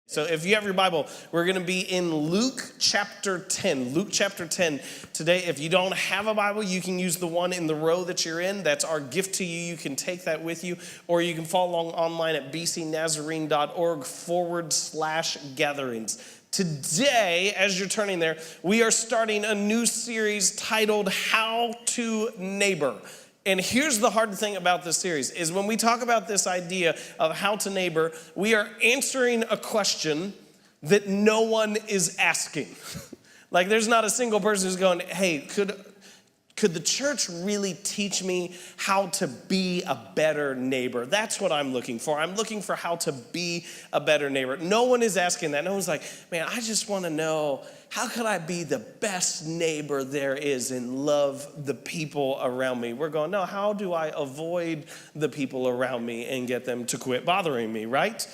So if you have your Bible, we're going to be in Luke chapter 10. Luke chapter 10 today. If you don't have a Bible, you can use the one in the row that you're in. That's our gift to you. You can take that with you, or you can follow along online at bcnazarene.org/gatherings. Today, as you're turning there, we are starting a new series titled How to Neighbor. And here's the hard thing about this series, is when we talk about this idea of how to neighbor, we are answering a question that no one is asking. Like there's not a single person who's going, hey, could the church really teach me how to be a better neighbor? That's what I'm looking for. I'm looking for how to be a better neighbor. No one is asking that. No one's like, man, I just want to know, how could I be the best neighbor there is and love the people around me? We're going, no, how do I avoid the people around me and get them to quit bothering me, right?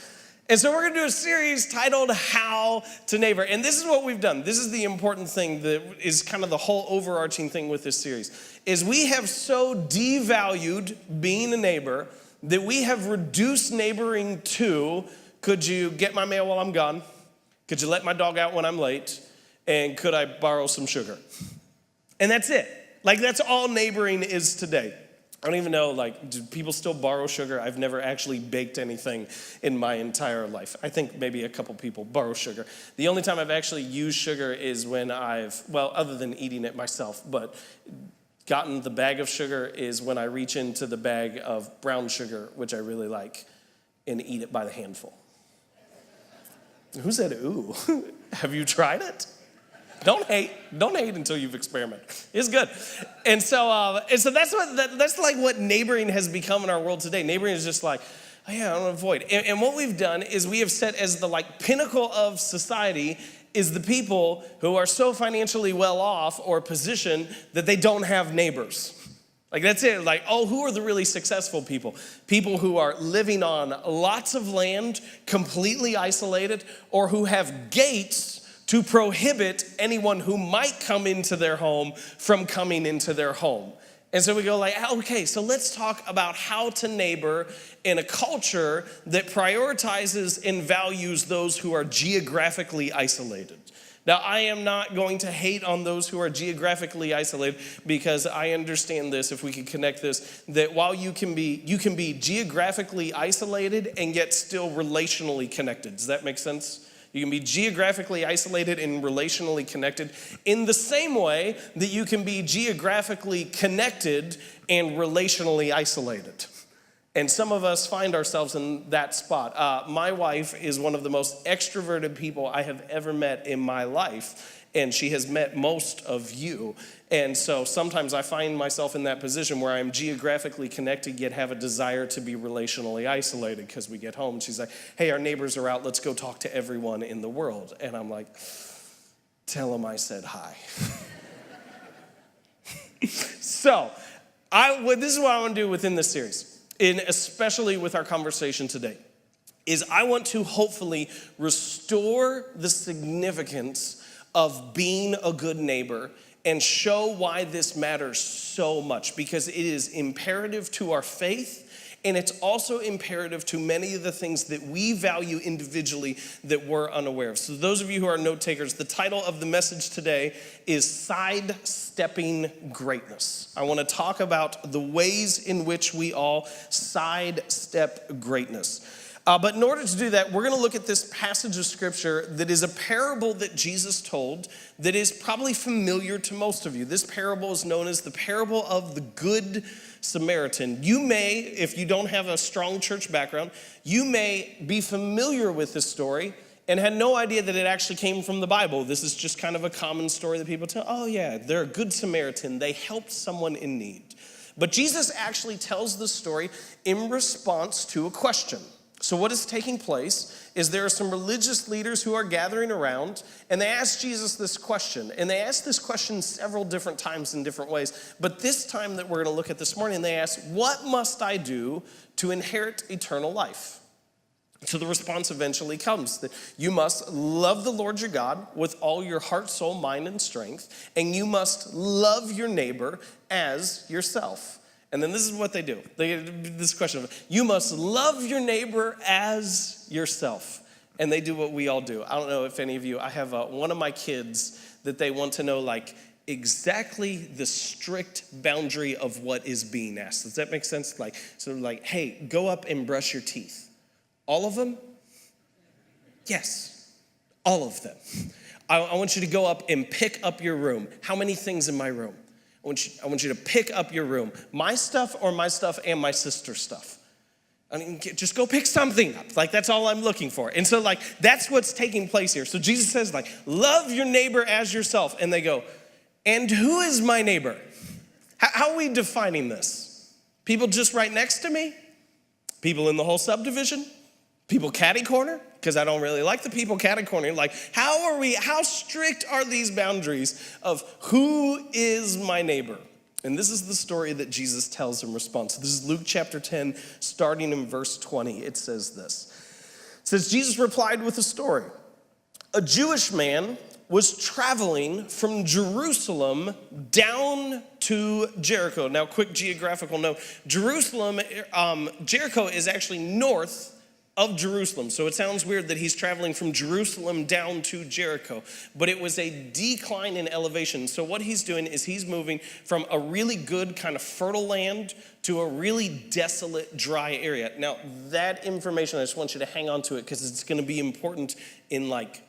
And so we're going to do a series titled How to Neighbor. And this is what we've done. This is the important thing that is kind of the whole overarching thing with this series, is we have so devalued being a neighbor that we have reduced neighboring to, could you get my mail while I'm gone? Could you let my dog out when I'm late? And could I borrow some sugar? And that's it. Like that's all neighboring is today. I don't even know, like, do people still borrow sugar? I've never actually baked anything in my entire life. I think maybe a couple people borrow sugar. The only time I've actually used sugar is when other than eating it myself, but gotten the bag of sugar is when I reach into the bag of brown sugar, which I really like, and eat it by the handful. Who said, ooh? Have you tried it? Don't hate until you've experimented. It's good. And so that's like what neighboring has become in our world today. Neighboring is just like, oh yeah, I don't avoid. And what we've done is we have set as the like pinnacle of society is the people who are so financially well off or positioned that they don't have neighbors. Like that's it. Like, oh, who are the really successful people? People who are living on lots of land, completely isolated, or who have gates to prohibit anyone who might come into their home from coming into their home. And so we go like, okay, so let's talk about how to neighbor in a culture that prioritizes and values those who are geographically isolated. Now, I am not going to hate on those who are geographically isolated because I understand this, if we could connect this, that while you can be geographically isolated and yet still relationally connected. Does that make sense? You can be geographically isolated and relationally connected in the same way that you can be geographically connected and relationally isolated. And some of us find ourselves in that spot. My wife is one of the most extroverted people I have ever met in my life, and she has met most of you. And so sometimes I find myself in that position where I'm geographically connected yet have a desire to be relationally isolated because we get home and she's like, hey, our neighbors are out, let's go talk to everyone in the world. And I'm like, tell them I said hi. So this is what I want to do within this series, and especially with our conversation today, is I want to hopefully restore the significance of being a good neighbor and show why this matters so much, because it is imperative to our faith, and it's also imperative to many of the things that we value individually that we're unaware of. So those of you who are note takers, the title of the message today is Sidestepping Greatness. I want to talk about the ways in which we all sidestep greatness. But in order to do that, we're going to look at this passage of scripture that is a parable that Jesus told that is probably familiar to most of you. This parable is known as the parable of the Good Samaritan. You may, if you don't have a strong church background, you may be familiar with this story and had no idea that it actually came from the Bible. This is just kind of a common story that people tell. Oh yeah, they're a good Samaritan. They helped someone in need. But Jesus actually tells the story in response to a question. So what is taking place is there are some religious leaders who are gathering around, and they ask Jesus this question. And they ask this question several different times in different ways. But this time that we're going to look at this morning, they ask, what must I do to inherit eternal life? So the response eventually comes that you must love the Lord your God with all your heart, soul, mind, and strength, and you must love your neighbor as yourself. And then this is what they do. They get this question of, you must love your neighbor as yourself. and they do what we all do. I don't know if any of you, I have one of my kids that they want to know like exactly the strict boundary of what is being asked. Does that make sense? Like, so like, hey, go up and brush your teeth. All of them? Yes, all of them. I want you to go up and pick up your room. How many things in my room? I want you to pick up your room. My stuff or my stuff and my sister's stuff. I mean, just go pick something up. Like, that's all I'm looking for. And so, like, that's what's taking place here. So Jesus says, like, love your neighbor as yourself. And they go, and who is my neighbor? How are we defining this? People just right next to me? People in the whole subdivision? People catty corner? Because I don't really like the people catty corner. Like, how strict are these boundaries of who is my neighbor? And this is the story that Jesus tells in response. This is Luke chapter 10, starting in verse 20. It says this. It says, Jesus replied with a story. A Jewish man was traveling from Jerusalem down to Jericho. Now, quick geographical note. Jericho is actually north of Jerusalem. So it sounds weird that he's traveling from Jerusalem down to Jericho, but it was a decline in elevation. So what he's doing is he's moving from a really good kind of fertile land to a really desolate, dry area. Now, that information, I just want you to hang on to it because it's going to be important in like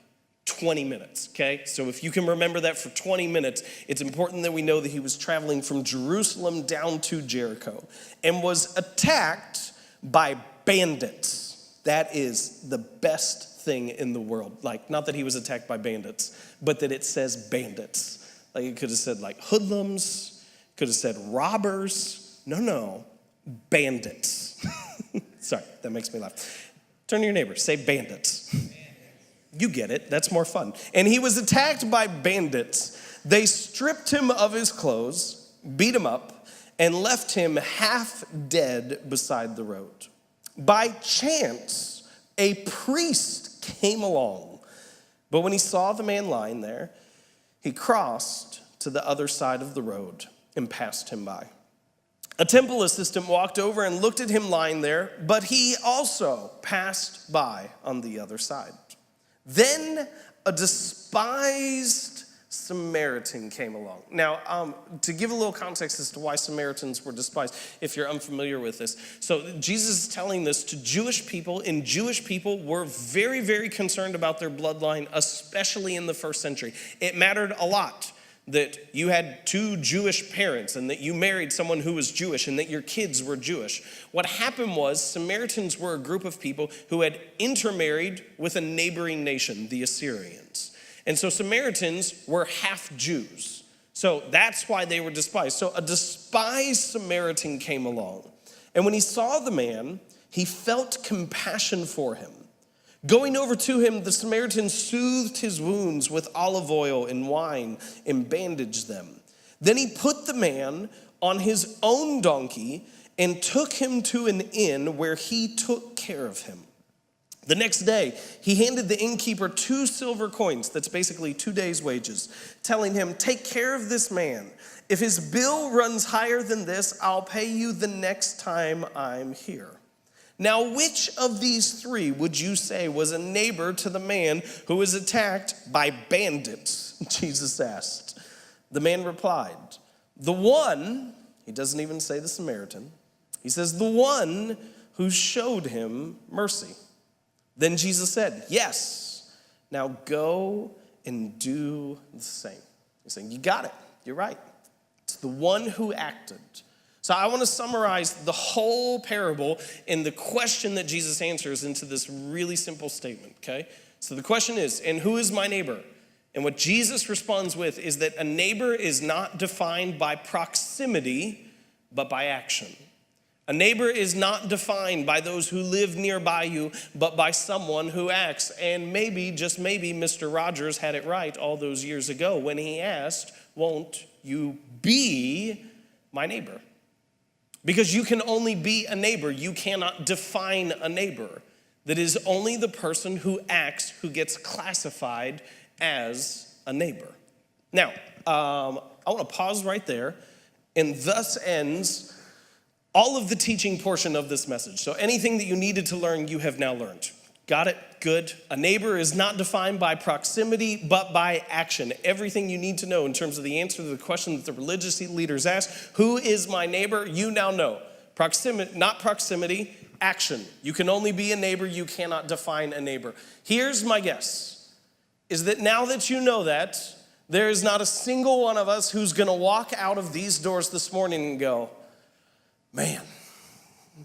20 minutes, okay? So if you can remember that for 20 minutes, it's important that we know that he was traveling from Jerusalem down to Jericho and was attacked by bandits. That is the best thing in the world. Like, not that he was attacked by bandits, but that it says bandits. Like, it could have said, like, hoodlums, could have said robbers. No, bandits. Sorry, that makes me laugh. Turn to your neighbor, say bandits. You get it, that's more fun. And he was attacked by bandits. They stripped him of his clothes, beat him up, and left him half dead beside the road. By chance, a priest came along, but when he saw the man lying there, he crossed to the other side of the road and passed him by. A temple assistant walked over and looked at him lying there, but he also passed by on the other side. Then a despised Samaritan came along. Now, to give a little context as to why Samaritans were despised, if you're unfamiliar with this. So Jesus is telling this to Jewish people, and Jewish people were very, very concerned about their bloodline, especially in the first century. It mattered a lot that you had two Jewish parents and that you married someone who was Jewish and that your kids were Jewish. What happened was Samaritans were a group of people who had intermarried with a neighboring nation, the Assyrians. And so Samaritans were half Jews. So that's why they were despised. So a despised Samaritan came along. And when he saw the man, he felt compassion for him. Going over to him, the Samaritan soothed his wounds with olive oil and wine and bandaged them. Then he put the man on his own donkey and took him to an inn where he took care of him. The next day, he handed the innkeeper 2 silver coins, that's basically 2 days' wages, telling him, take care of this man. If his bill runs higher than this, I'll pay you the next time I'm here. Now, which of these 3 would you say was a neighbor to the man who was attacked by bandits? Jesus asked. The man replied, the one, he doesn't even say the Samaritan, he says, the one who showed him mercy. Then Jesus said, yes, now go and do the same. He's saying, you got it, you're right. It's the one who acted. So I want to summarize the whole parable in the question that Jesus answers into this really simple statement, okay? So the question is, and who is my neighbor? And what Jesus responds with is that a neighbor is not defined by proximity, but by action. A neighbor is not defined by those who live nearby you, but by someone who acts. And maybe, just maybe, Mr. Rogers had it right all those years ago when he asked, won't you be my neighbor? Because you can only be a neighbor. You cannot define a neighbor. That is only the person who acts who gets classified as a neighbor. Now, I want to pause right there, and thus ends all of the teaching portion of this message. So anything that you needed to learn, you have now learned. Got it? Good. A neighbor is not defined by proximity, but by action. Everything you need to know in terms of the answer to the question that the religious leaders asked, who is my neighbor? You now know. Proximity, not proximity, action. You can only be a neighbor. You cannot define a neighbor. Here's my guess, is that now that you know that, there is not a single one of us who's going to walk out of these doors this morning and go, man,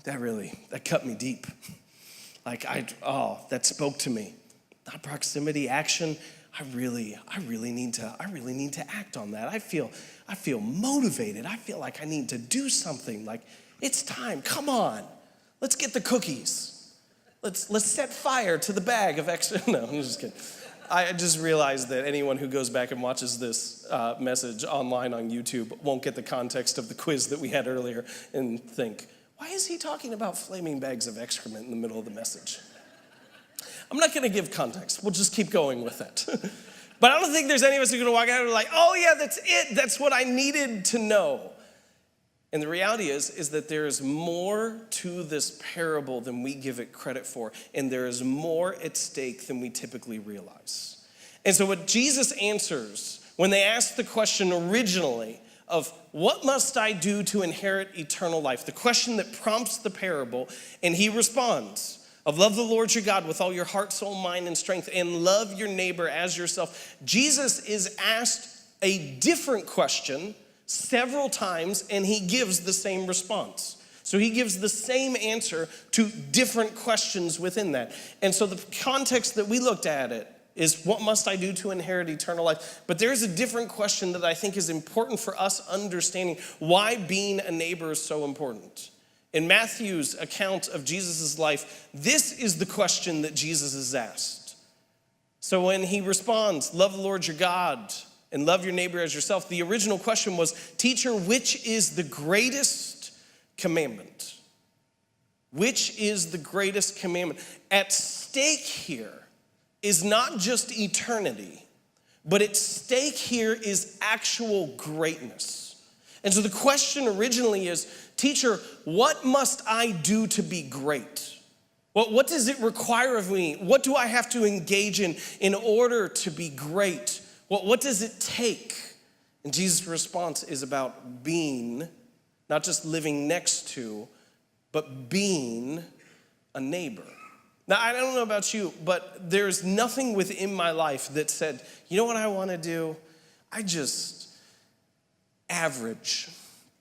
that cut me deep. That spoke to me. Not proximity, action. I really need to act on that. I feel motivated. I feel like I need to do something. Like, it's time. Come on. Let's get the cookies. Let's set fire to the bag of extra. No, I'm just kidding. I just realized that anyone who goes back and watches this message online on YouTube won't get the context of the quiz that we had earlier and think, why is he talking about flaming bags of excrement in the middle of the message? I'm not going to give context. We'll just keep going with it. But I don't think there's any of us who are going to walk out and be like, oh yeah, that's it. That's what I needed to know. And the reality is that there is more to this parable than we give it credit for. And there is more at stake than we typically realize. And so what Jesus answers when they ask the question originally of what must I do to inherit eternal life? The question that prompts the parable, and he responds of love the Lord your God with all your heart, soul, mind, and strength, and love your neighbor as yourself. Jesus is asked a different question several times, and he gives the same response. So he gives the same answer to different questions within that. And so the context that we looked at it is what must I do to inherit eternal life? But there's a different question that I think is important for us understanding why being a neighbor is so important. In Matthew's account of Jesus' life, this is the question that Jesus is asked. So when he responds, love the Lord your God and love your neighbor as yourself, the original question was, teacher, which is the greatest commandment? Which is the greatest commandment? At stake here is not just eternity, but at stake here is actual greatness. And so the question originally is, teacher, what must I do to be great? What does it require of me? What do I have to engage in order to be great? What does it take? And Jesus' response is about being, not just living next to, but being a neighbor. Now, I don't know about you, but there's nothing within my life that said, you know what I want to do? I just average.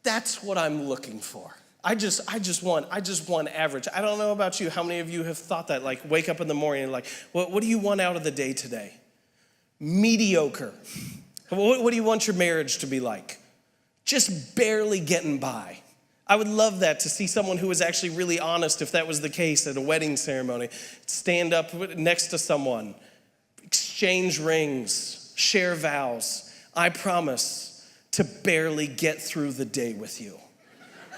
That's what I'm looking for. I just want average. I don't know about you. How many of you have thought that? Like, wake up in the morning and like, what do you want out of the day today? Mediocre. What do you want your marriage to be like? Just barely getting by. I would love that, to see someone who was actually really honest, if that was the case at a wedding ceremony. Stand up next to someone, exchange rings, share vows. I promise to barely get through the day with you.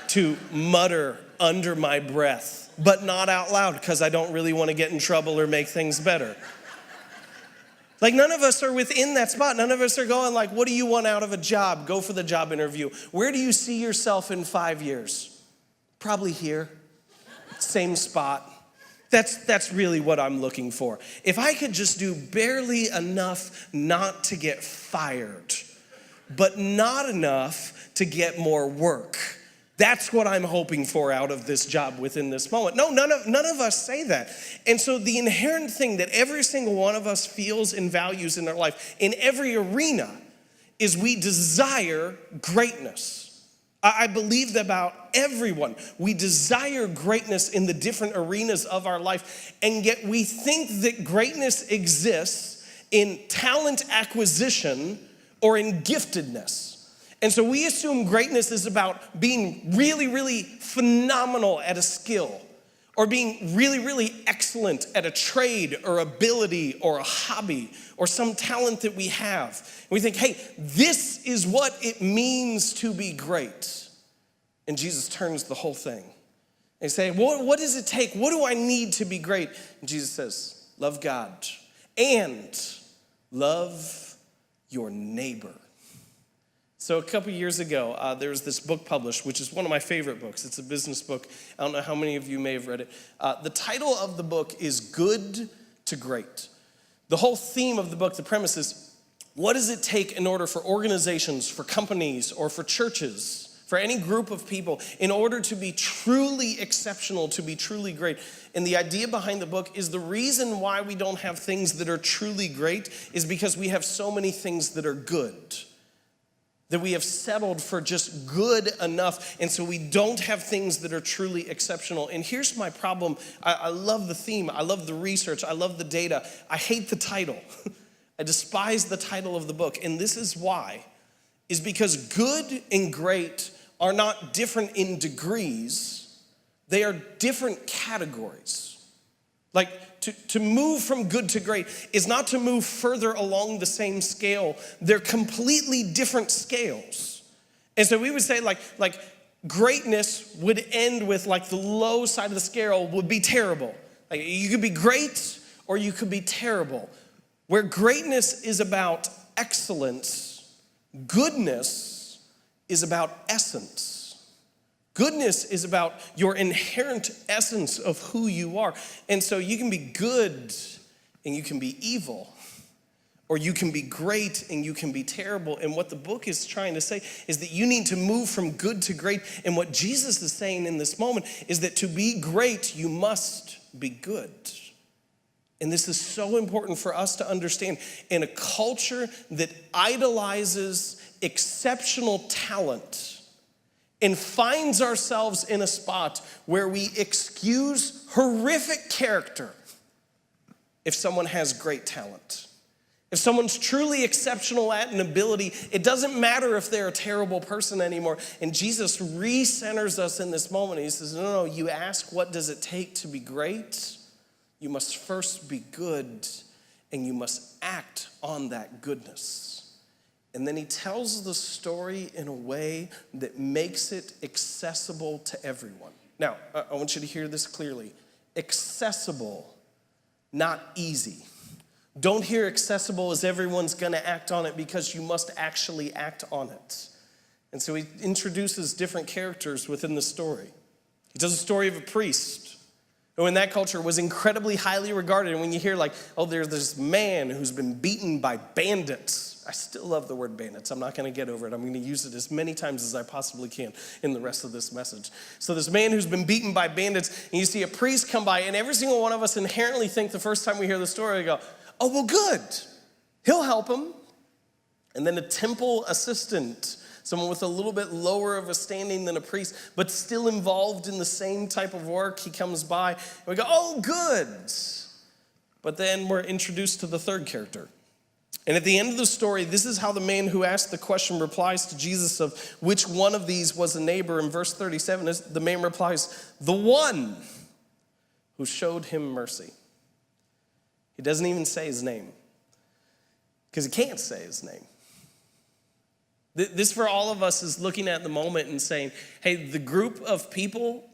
To mutter under my breath, but not out loud because I don't really want to get in trouble or make things better. Like, none of us are within that spot. None of us are going like, what do you want out of a job? Go for the job interview. Where do you see yourself in 5 years? Probably here, same spot. That's really what I'm looking for. If I could just do barely enough not to get fired, but not enough to get more work. That's what I'm hoping for out of this job within this moment. No, none of us say that. And so the inherent thing that every single one of us feels and values in our life, in every arena, is we desire greatness. I believe that about everyone. We desire greatness in the different arenas of our life, and yet we think that greatness exists in talent acquisition or in giftedness. And so we assume greatness is about being really, really phenomenal at a skill, or being really, really excellent at a trade or ability or a hobby or some talent that we have. And we think, hey, this is what it means to be great. And Jesus turns the whole thing. They say, what does it take? What do I need to be great? And Jesus says, love God and love your neighbor So a couple years ago, there was this book published, which is one of my favorite books. It's a business book. I don't know how many of you may have read it. The title of the book is Good to Great. The whole theme of the book, the premise is, what does it take in order for organizations, for companies, or for churches, for any group of people, in order to be truly exceptional, to be truly great? And the idea behind the book is the reason why we don't have things that are truly great is because we have so many things that are good, that we have settled for just good enough, and so we don't have things that are truly exceptional. And here's my problem. I love the theme. I love the research. I love the data. I hate the title. I despise the title of the book, and this is why. Is because good and great are not different in degrees. They are different categories. Like, to move from good to great is not to move further along the same scale. They're completely different scales. And so we would say like greatness would end with like the low side of the scale would be terrible. Like you could be great or you could be terrible. Where greatness is about excellence, goodness is about essence. Goodness is about your inherent essence of who you are. And so you can be good and you can be evil, or you can be great and you can be terrible. And what the book is trying to say is that you need to move from good to great. And what Jesus is saying in this moment is that to be great, you must be good. And this is so important for us to understand. In a culture that idolizes exceptional talent, and finds ourselves in a spot where we excuse horrific character if someone has great talent. If someone's truly exceptional at an ability, it doesn't matter if they're a terrible person anymore. And Jesus recenters us in this moment. He says, no, you ask what does it take to be great? You must first be good, and you must act on that goodness. And then he tells the story in a way that makes it accessible to everyone. Now, I want you to hear this clearly. Accessible, not easy. Don't hear accessible as everyone's going to act on it, because you must actually act on it. And so he introduces different characters within the story. He tells the story of a priest who in that culture was incredibly highly regarded. And when you hear like, oh, there's this man who's been beaten by bandits. I still love the word bandits. I'm not going to get over it. I'm going to use it as many times as I possibly can in the rest of this message. So this man who's been beaten by bandits, and you see a priest come by, and every single one of us inherently think the first time we hear the story, we go, oh, well, good. He'll help him. And then a temple assistant, someone with a little bit lower of a standing than a priest, but still involved in the same type of work, he comes by, and we go, oh, good. But then we're introduced to the third character. And at the end of the story, this is how the man who asked the question replies to Jesus of which one of these was a neighbor. In verse 37, the man replies, the one who showed him mercy. He doesn't even say his name, because he can't say his name. This for all of us is looking at the moment and saying, hey, the group of people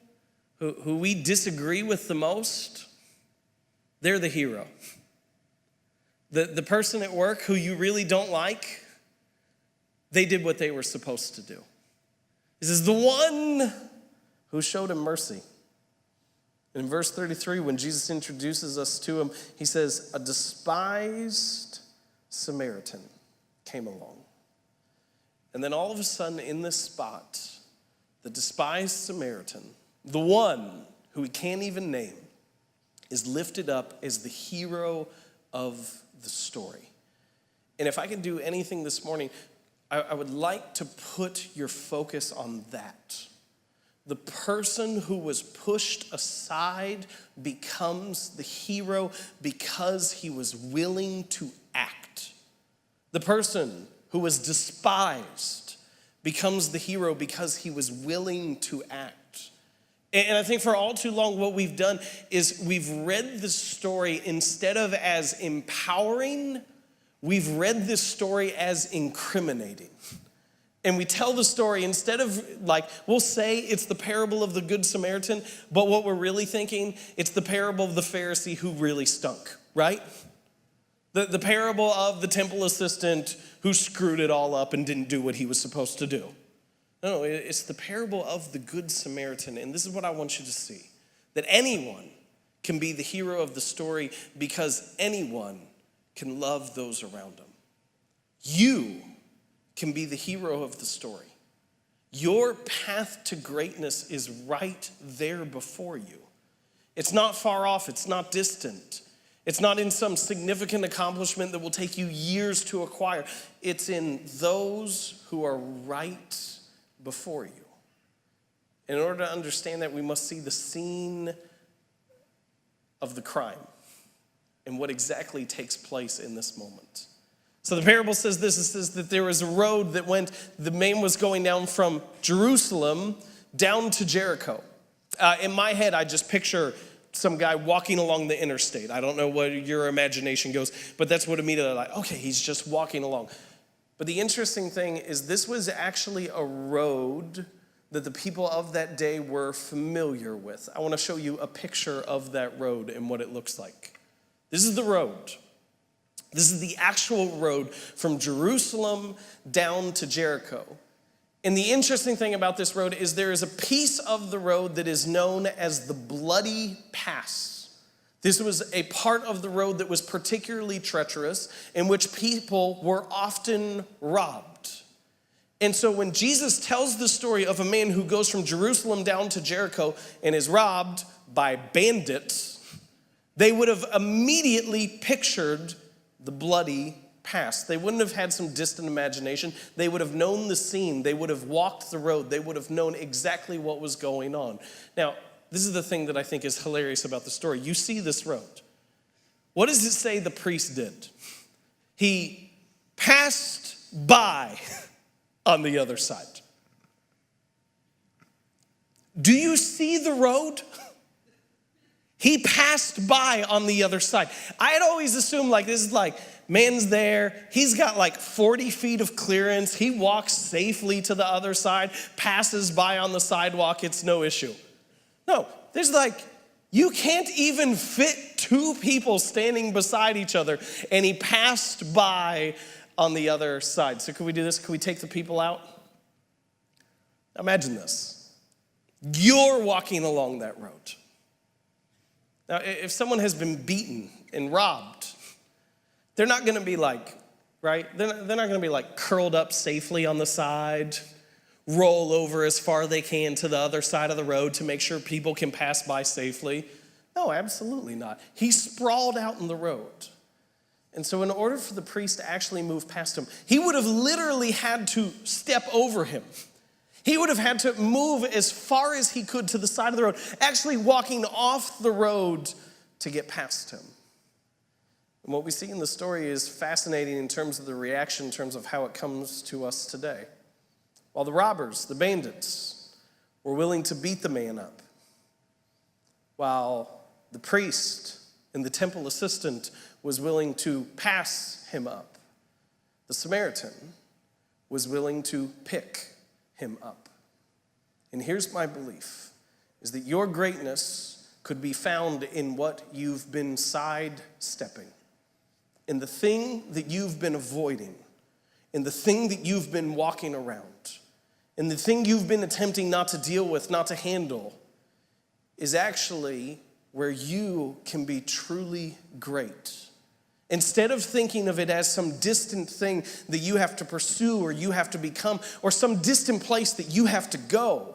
who we disagree with the most, they're the hero. The person at work who you really don't like, they did what they were supposed to do. This is the one who showed him mercy. In verse 33, when Jesus introduces us to him, he says, a despised Samaritan came along. And then all of a sudden in this spot, the despised Samaritan, the one who we can't even name, is lifted up as the hero of the story. And if I can do anything this morning, I would like to put your focus on that. The person who was pushed aside becomes the hero because he was willing to act. The person who was despised becomes the hero because he was willing to act. And I think for all too long, what we've done is we've read the story instead of as empowering, we've read this story as incriminating. And we tell the story instead of like, we'll say it's the parable of the Good Samaritan, but what we're really thinking, it's the parable of the Pharisee who really stunk, right? The parable of the temple assistant who screwed it all up and didn't do what he was supposed to do. No, it's the parable of the Good Samaritan. And this is what I want you to see. That anyone can be the hero of the story because anyone can love those around them. You can be the hero of the story. Your path to greatness is right there before you. It's not far off. It's not distant. It's not in some significant accomplishment that will take you years to acquire. It's in those who are right before you. In order to understand that, we must see the scene of the crime and what exactly takes place in this moment. So the parable says this. It says that there was a road that went, the man was going down from Jerusalem down to Jericho. In my head, I just picture some guy walking along the interstate. I don't know where your imagination goes, but that's what immediately like, okay, he's just walking along. But the interesting thing is this was actually a road that the people of that day were familiar with. I want to show you a picture of that road and what it looks like. This is the road. This is the actual road from Jerusalem down to Jericho. And the interesting thing about this road is there is a piece of the road that is known as the Bloody Pass. This was a part of the road that was particularly treacherous, in which people were often robbed. And so when Jesus tells the story of a man who goes from Jerusalem down to Jericho and is robbed by bandits, they would have immediately pictured the Bloody Pass. They wouldn't have had some distant imagination. They would have known the scene. They would have walked the road. They would have known exactly what was going on. Now, this is the thing that I think is hilarious about the story. You see this road. What does it say the priest did? He passed by on the other side. Do you see the road? He passed by on the other side. I had always assumed like this is like, man's there. He's got like 40 feet of clearance. He walks safely to the other side, passes by on the sidewalk. It's no issue. No, there's like, you can't even fit two people standing beside each other. And he passed by on the other side. So can we do this? Can we take the people out? Imagine this. You're walking along that road. Now, if someone has been beaten and robbed, they're not going to be like, right? They're not going to be like curled up safely on the side, roll over as far as they can to the other side of the road to make sure people can pass by safely. No, absolutely not. He sprawled out in the road. And so in order for the priest to actually move past him, he would have literally had to step over him. He would have had to move as far as he could to the side of the road, actually walking off the road to get past him. And what we see in the story is fascinating in terms of the reaction, in terms of how it comes to us today. While the robbers, the bandits, were willing to beat the man up, while the priest and the temple assistant was willing to pass him up, the Samaritan was willing to pick him up. And here's my belief, is that your greatness could be found in what you've been sidestepping, in the thing that you've been avoiding, in the thing that you've been walking around, in the thing you've been attempting not to deal with, not to handle, is actually where you can be truly great. Instead of thinking of it as some distant thing that you have to pursue or you have to become or some distant place that you have to go,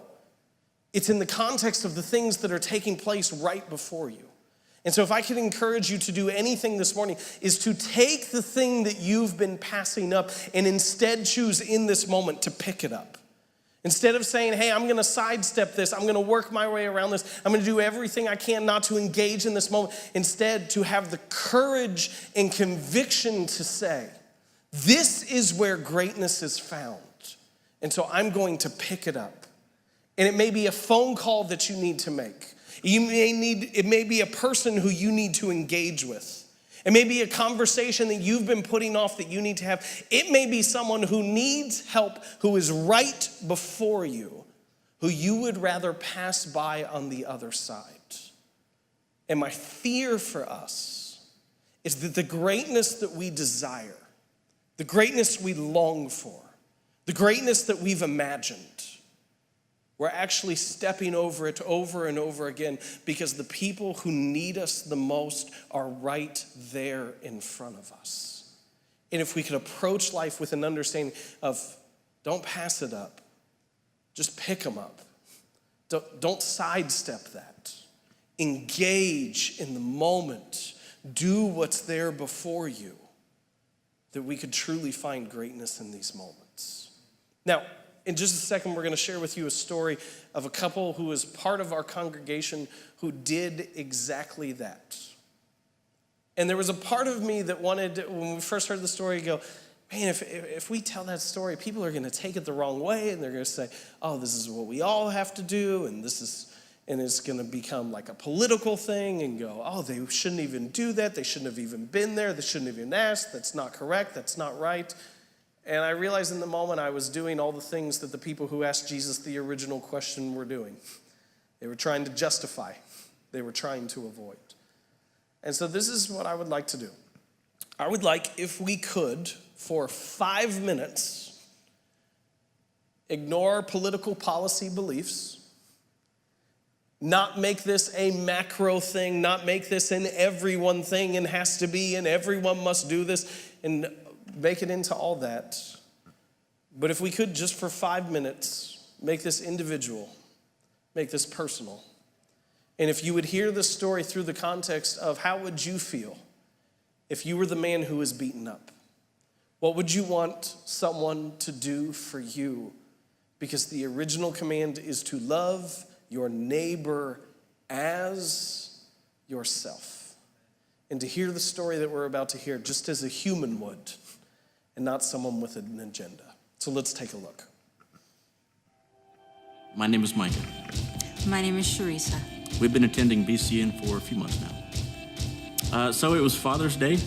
it's in the context of the things that are taking place right before you. And so if I could encourage you to do anything this morning, is to take the thing that you've been passing up and instead choose in this moment to pick it up. Instead of saying, hey, I'm going to sidestep this, I'm going to work my way around this, I'm going to do everything I can not to engage in this moment. Instead, to have the courage and conviction to say, this is where greatness is found. And so I'm going to pick it up. And it may be a phone call that you need to make. It may be a person who you need to engage with. It may be a conversation that you've been putting off that you need to have. It may be someone who needs help, who is right before you, who you would rather pass by on the other side. And my fear for us is that the greatness that we desire, the greatness we long for, the greatness that we've imagined, we're actually stepping over it over and over again because the people who need us the most are right there in front of us. And if we could approach life with an understanding of don't pass it up, just pick them up. Don't sidestep that. Engage in the moment. Do what's there before you, that we could truly find greatness in these moments. Now, in just a second, we're going to share with you a story of a couple who was part of our congregation who did exactly that. And there was a part of me that wanted, when we first heard the story, go, man, if we tell that story, people are going to take it the wrong way, and they're going to say, oh, this is what we all have to do, and it's going to become like a political thing, and go, oh, they shouldn't even do that. They shouldn't have even been there. They shouldn't have even asked. That's not correct. That's not right. And I realized in the moment I was doing all the things that the people who asked Jesus the original question were doing. They were trying to justify. They were trying to avoid. And so this is what I would like to do. I would like, if we could, for 5 minutes, ignore political policy beliefs, not make this a macro thing, not make this an everyone thing and has to be and everyone must do this, and make it into all that. But if we could, just for 5 minutes, make this individual, make this personal. And if you would hear this story through the context of how would you feel if you were the man who was beaten up? What would you want someone to do for you? Because the original command is to love your neighbor as yourself. And to hear the story that we're about to hear just as a human would, and not someone with an agenda. So let's take a look. My name is Micah. My name is Sharisa. We've been attending BCN for a few months now. So it was Father's Day.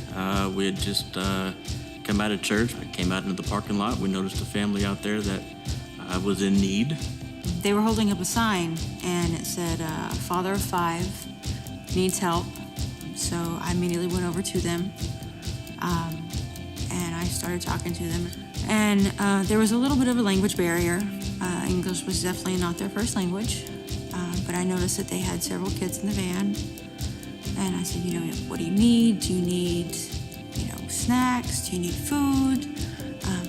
We had just come out of church. I came out into the parking lot. We noticed a family out there that was in need. They were holding up a sign, and it said, father of 5 needs help. So I immediately went over to them, and I started talking to them. And there was a little bit of a language barrier. English was definitely not their first language, but I noticed that they had several kids in the van. And I said, what do you need? Do you need, snacks? Do you need food?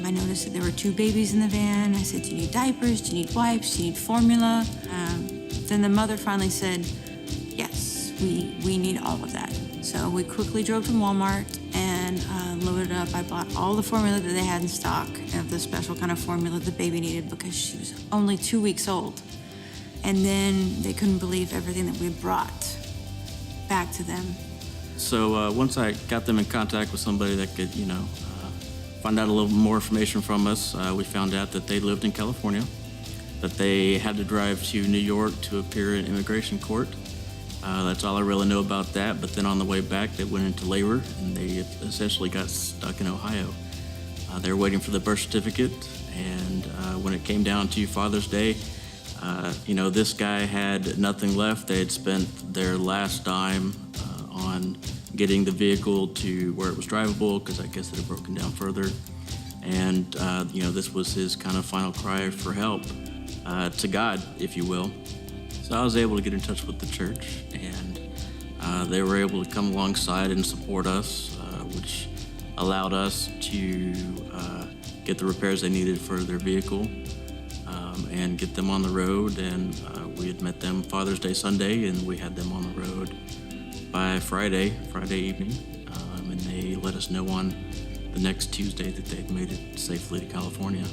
I noticed that there were 2 babies in the van. I said, do you need diapers? Do you need wipes? Do you need formula? Then the mother finally said, yes, we need all of that. So we quickly drove to Walmart and loaded up. I bought all the formula that they had in stock of the special kind of formula the baby needed because she was only 2 weeks old. And then they couldn't believe everything that we brought back to them. So once I got them in contact with somebody that could, find out a little more information from us, we found out that they lived in California, that they had to drive to New York to appear in immigration court. That's all I really know about that. But then on the way back, they went into labor, and they essentially got stuck in Ohio. They were waiting for the birth certificate, and when it came down to Father's Day, this guy had nothing left. They had spent their last dime on getting the vehicle to where it was drivable, because I guess it had broken down further. And, this was his kind of final cry for help to God, if you will. So I was able to get in touch with the church, and they were able to come alongside and support us, which allowed us to get the repairs they needed for their vehicle and get them on the road. And we had met them Father's Day Sunday, and we had them on the road by Friday evening, and they let us know on the next Tuesday that they'd made it safely to California.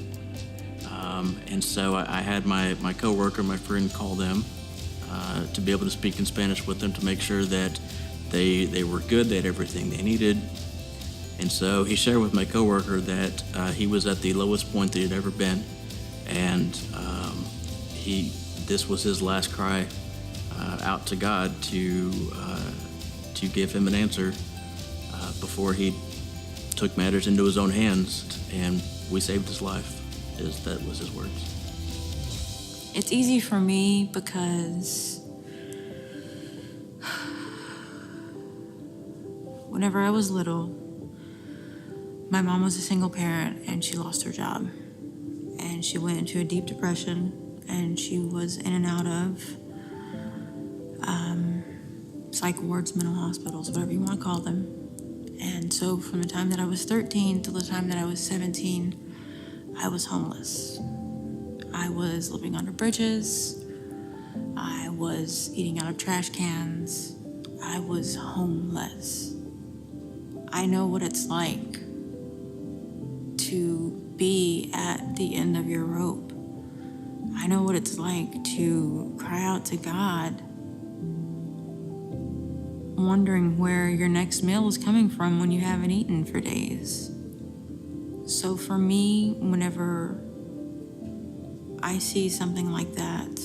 And so I had my coworker, my friend, call them to be able to speak in Spanish with them to make sure that they were good, they had everything they needed. And so he shared with my coworker that he was at the lowest point that he'd ever been, and this was his last cry out to God to give him an answer before he took matters into his own hands, and we saved his life. That was his words. It's easy for me because whenever I was little, my mom was a single parent and she lost her job. And she went into a deep depression and she was in and out of psych wards, mental hospitals, whatever you want to call them. And so from the time that I was 13 till the time that I was 17, I was homeless. I was living under bridges. I was eating out of trash cans. I was homeless. I know what it's like to be at the end of your rope. I know what it's like to cry out to God, wondering where your next meal is coming from when you haven't eaten for days. So for me, whenever I see something like that,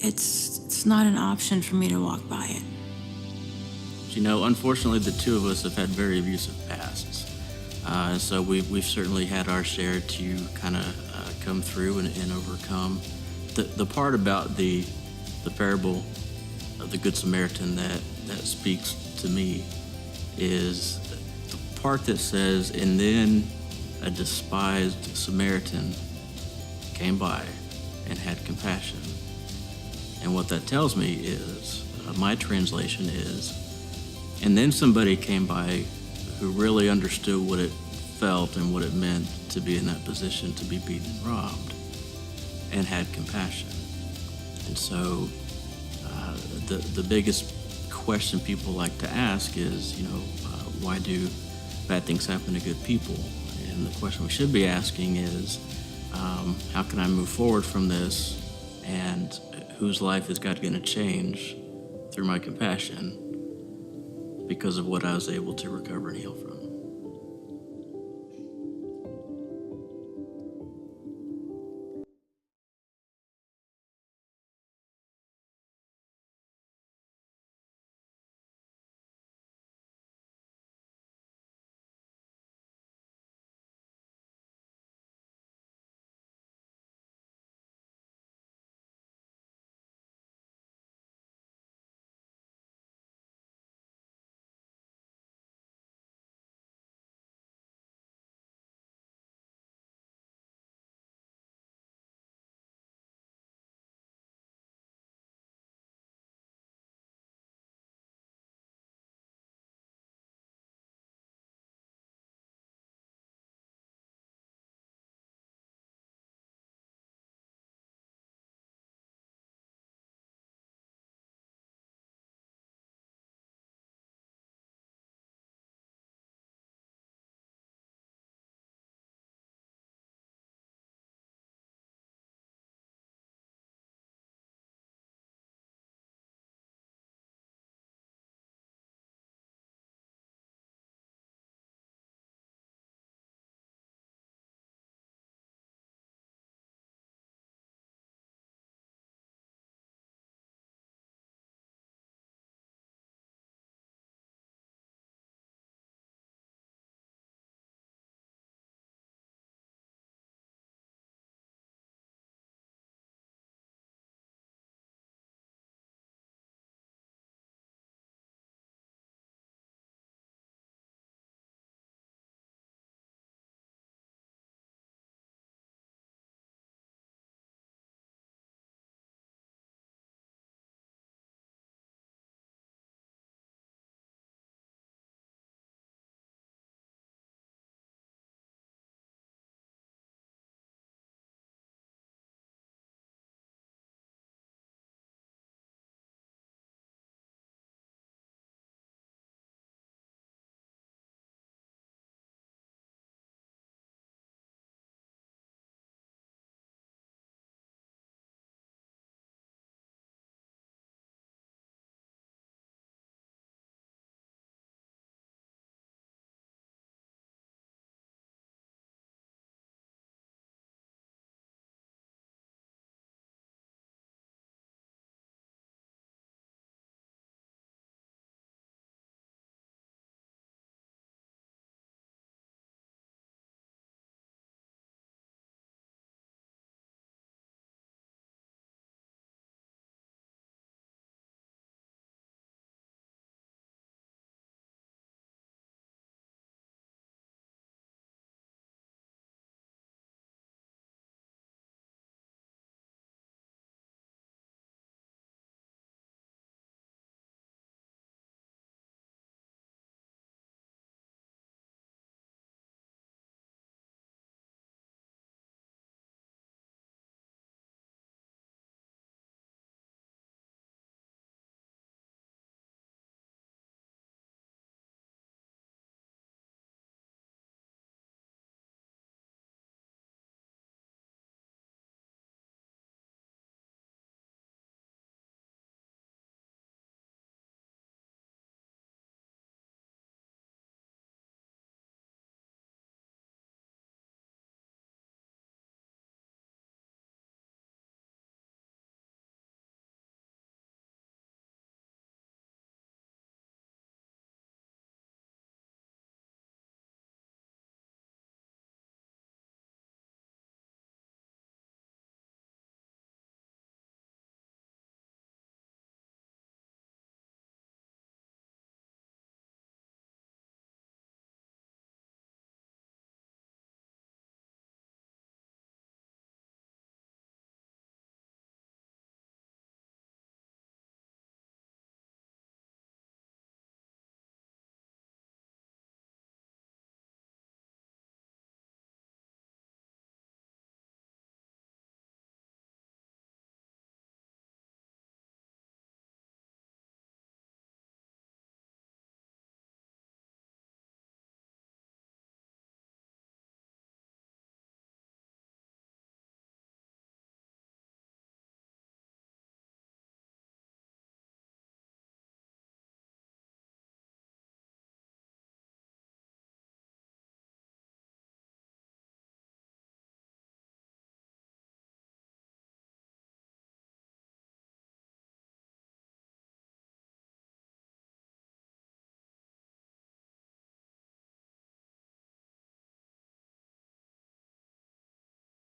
it's not an option for me to walk by it. You know, unfortunately, the two of us have had very abusive pasts. So we've certainly had our share to kind of come through and overcome. The part about the parable of the Good Samaritan that speaks to me is the part that says, and then a despised Samaritan came by and had compassion. And what that tells me is, my translation is, and then somebody came by who really understood what it felt and what it meant to be in that position, to be beaten and robbed, and had compassion. And so the biggest question people like to ask is, why do bad things happen to good people? And the question we should be asking is, how can I move forward from this, and whose life is God going to change through my compassion because of what I was able to recover and heal from?